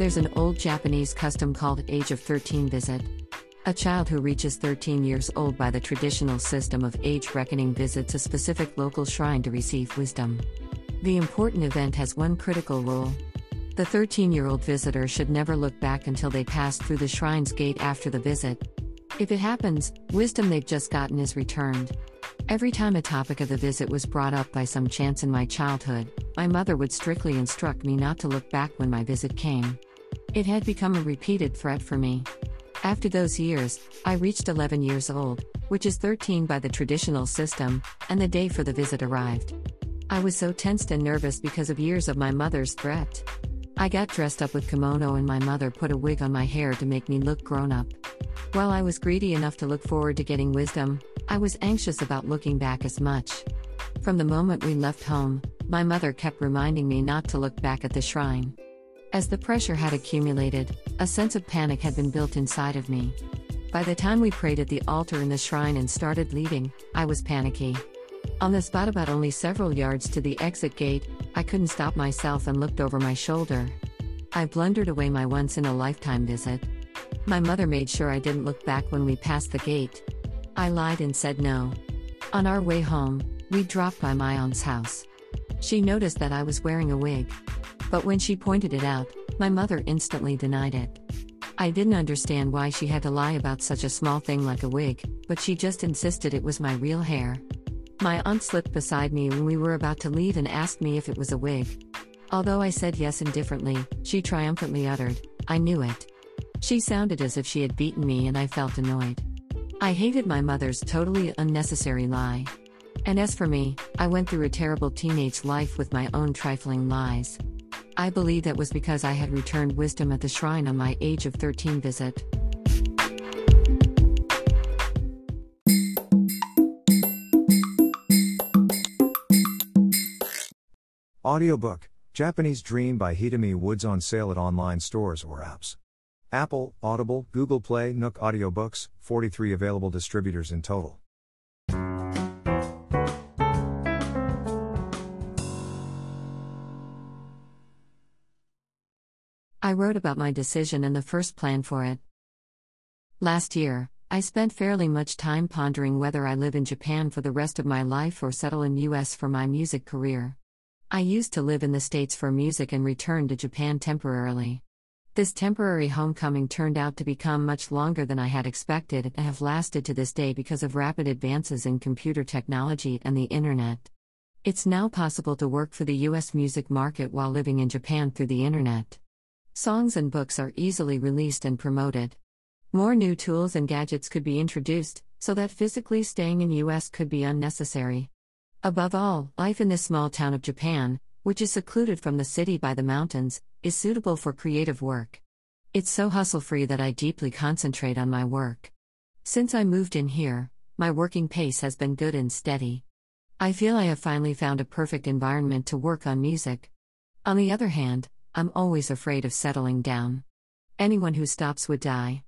There's an old Japanese custom called Age of 13 visit. A child who reaches 13 years old by the traditional system of age reckoning visits a specific local shrine to receive wisdom. The important event has one critical rule. The 13-year-old visitor should never look back until they pass through the shrine's gate after the visit. If it happens, wisdom they've just gotten is returned. Every time a topic of the visit was brought up by some chance in my childhood, my mother would strictly instruct me not to look back when my visit came. It had become a repeated threat for me. After those years, I reached 11 years old, which is 13 by the traditional system, and the day for the visit arrived. I was so tensed and nervous because of years of my mother's threat. I got dressed up with kimono and my mother put a wig on my hair to make me look grown up. While I was greedy enough to look forward to getting wisdom, I was anxious about looking back as much. From the moment we left home, my mother kept reminding me not to look back at the shrine. As the pressure had accumulated, a sense of panic had been built inside of me. By the time we prayed at the altar in the shrine and started leaving, I was panicky. On the spot about only several yards to the exit gate, I couldn't stop myself and looked over my shoulder. I blundered away my once-in-a-lifetime visit. My mother made sure I didn't look back when we passed the gate. I lied and said no. On our way home, we dropped by my aunt's house. She noticed that I was wearing a wig. But when she pointed it out, my mother instantly denied it. I didn't understand why she had to lie about such a small thing like a wig, but she just insisted it was my real hair. My aunt slipped beside me when we were about to leave and asked me if it was a wig. Although I said yes indifferently, she triumphantly uttered, "I knew it." She sounded as if she had beaten me and I felt annoyed. I hated my mother's totally unnecessary lie. And as for me, I went through a terrible teenage life with my own trifling lies. I believe that was because I had returned wisdom at the shrine on my age of 13 visit. Audiobook, Japanese Dream by Hitomi Woods on sale at online stores or apps. Apple, Audible, Google Play, Nook Audiobooks, 43 available distributors in total. I wrote about my decision and the first plan for it. Last year, I spent fairly much time pondering whether I live in Japan for the rest of my life or settle in US for my music career. I used to live in the States for music and returned to Japan temporarily. This temporary homecoming turned out to become much longer than I had expected and have lasted to this day because of rapid advances in computer technology and the internet. It's now possible to work for the US music market while living in Japan through the internet. Songs and books are easily released and promoted. More new tools and gadgets could be introduced, so that physically staying in US could be unnecessary. Above all, life in this small town of Japan, which is secluded from the city by the mountains, is suitable for creative work. It's so hustle-free that I deeply concentrate on my work. Since I moved in here, my working pace has been good and steady. I feel I have finally found a perfect environment to work on music. On the other hand, I'm always afraid of settling down. Anyone who stops would die.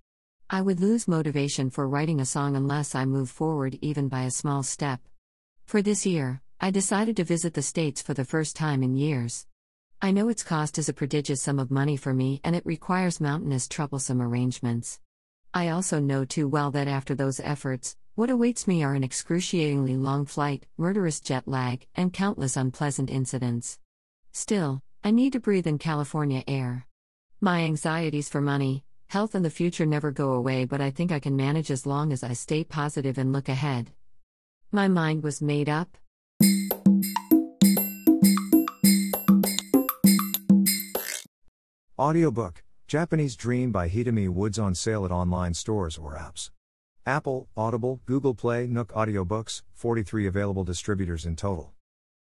I would lose motivation for writing a song unless I move forward even by a small step. For this year, I decided to visit the States for the first time in years. I know its cost is a prodigious sum of money for me and it requires mountainous troublesome arrangements. I also know too well that after those efforts, what awaits me are an excruciatingly long flight, murderous jet lag, and countless unpleasant incidents. Still, I need to breathe in California air. My anxieties for money, health and the future never go away, but I think I can manage as long as I stay positive and look ahead. My mind was made up. Audiobook, Japanese Dream by Hitomi Woods on sale at online stores or apps. Apple, Audible, Google Play, Nook Audiobooks, 43 available distributors in total.